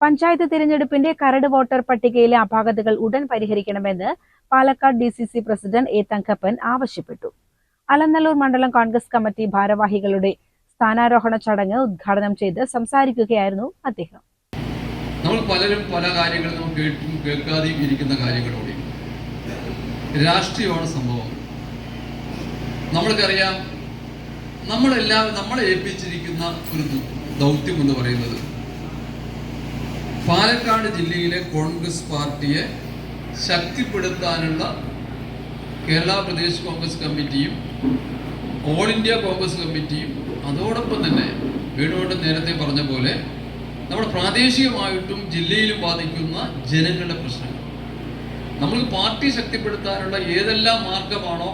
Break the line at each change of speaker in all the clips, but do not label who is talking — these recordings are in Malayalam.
പഞ്ചായത്ത് തിരഞ്ഞെടുപ്പിന്റെ കരട് വോട്ടർ പട്ടികയിലെ അപാകതകൾ ഉടൻ പരിഹരിക്കണമെന്ന് Palakkad DCC president A. Thankappan ആവശ്യപ്പെട്ടു. അലനല്ലൂർ മണ്ഡലം കോൺഗ്രസ് കമ്മിറ്റി ഭാരവാഹികളുടെ സ്ഥാനാരോഹണ ചടങ്ങ് ഉദ്ഘാടനം ചെയ്ത് സംസാരിക്കുകയായിരുന്നു അദ്ദേഹം.
നമ്മൾ പലരും പല കാര്യങ്ങളും കേൾക്കാതെയും ഇരിക്കുന്ന കാര്യങ്ങളോടെ രാഷ്ട്രീയമാണ് സംഭവം. നമ്മൾക്കറിയാം, നമ്മളെ ഏൽപ്പിച്ചിരിക്കുന്ന ഒരു ദൗത്യം എന്ന് പറയുന്നത് പാലക്കാട് ജില്ലയിലെ കോൺഗ്രസ് പാർട്ടിയെ ശക്തിപ്പെടുത്താനുള്ള കേരള പ്രദേശ് കോൺഗ്രസ് കമ്മിറ്റിയും ഓൾ ഇന്ത്യ കോൺഗ്രസ് കമ്മിറ്റിയും അതോടൊപ്പം തന്നെ വേണുകൊണ്ട് നേരത്തെ പറഞ്ഞ പോലെ നമ്മൾ പ്രാദേശികമായിട്ടും ജില്ലയിലും ബാധിക്കുന്ന ജനങ്ങളുടെ പ്രശ്നങ്ങൾ നമ്മൾ പാർട്ടി ശക്തിപ്പെടുത്താനുള്ള ഏതെല്ലാം മാർഗമാണോ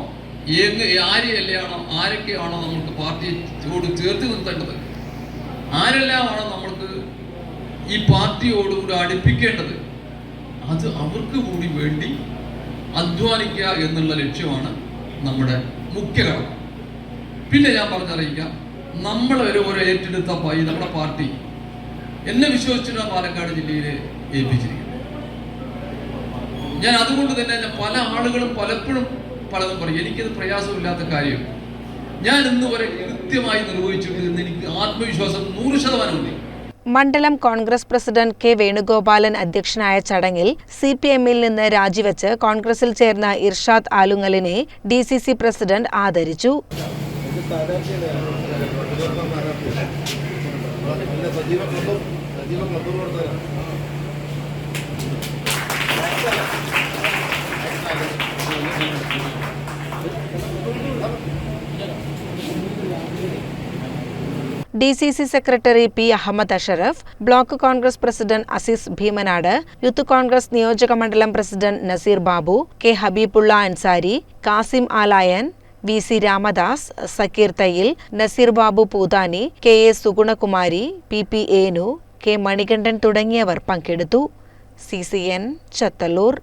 ആരൊക്കെയാണോ നമുക്ക് പാർട്ടിയോട് ചേർത്ത് നിർത്തേണ്ടത്, ആരെല്ലാമാണോ നമ്മൾക്ക് ഈ പാർട്ടിയോടുകൂടി അടുപ്പിക്കേണ്ടത്, അത് അവർക്ക് കൂടി വേണ്ടി അധ്വാനിക്കുക എന്നുള്ള ലക്ഷ്യമാണ് നമ്മുടെ മുഖ്യ കടമ. പിന്നെ ഞാൻ പറഞ്ഞറിയിക്കാം, നമ്മളൊരു ഏറ്റെടുത്ത നമ്മുടെ പാർട്ടി എന്നെ വിശ്വസിച്ചിട്ടാണ് പാലക്കാട് ജില്ലയിൽ ഏൽപ്പിച്ചിരിക്കുന്നത്. ഞാൻ അതുകൊണ്ട് തന്നെ പല ആളുകളും പലപ്പോഴും പലതും പറയും, എനിക്കത് പ്രയാസമില്ലാത്ത കാര്യം ഞാൻ ഇന്ന് വരെ കൃത്യമായി നിർവഹിച്ചിട്ടുണ്ട്. എനിക്ക് ആത്മവിശ്വാസം 100% ഉണ്ട്.
മണ്ഡലം കോൺഗ്രസ് പ്രസിഡന്റ് K. വേണുഗോപാലൻ അധ്യക്ഷനായ ചടങ്ങിൽ CPM-ൽ നിന്ന് രാജിവെച്ച് കോൺഗ്രസിൽ ചേർന്ന ഇർഷാദ് ആലുങ്ങലിനെ DCC പ്രസിഡന്റ് ആദരിച്ചു. DCC secretary P. Ahammed Ashraf, block Congress president Azeez Bheemanad, youth Congress നിയോജക മണ്ഡലം president Naseer Babu, K. Habeebulla Ansari, Kasim Alayan, VC Ramadas, Zakeer Thayyil, Naseer Babu Poothani, KA Sugunakumari, PP Enu, K. Manikandan തുടങ്ങിയവർ പങ്കെടുത്തു. CCN ചത്തല്ലൂർ.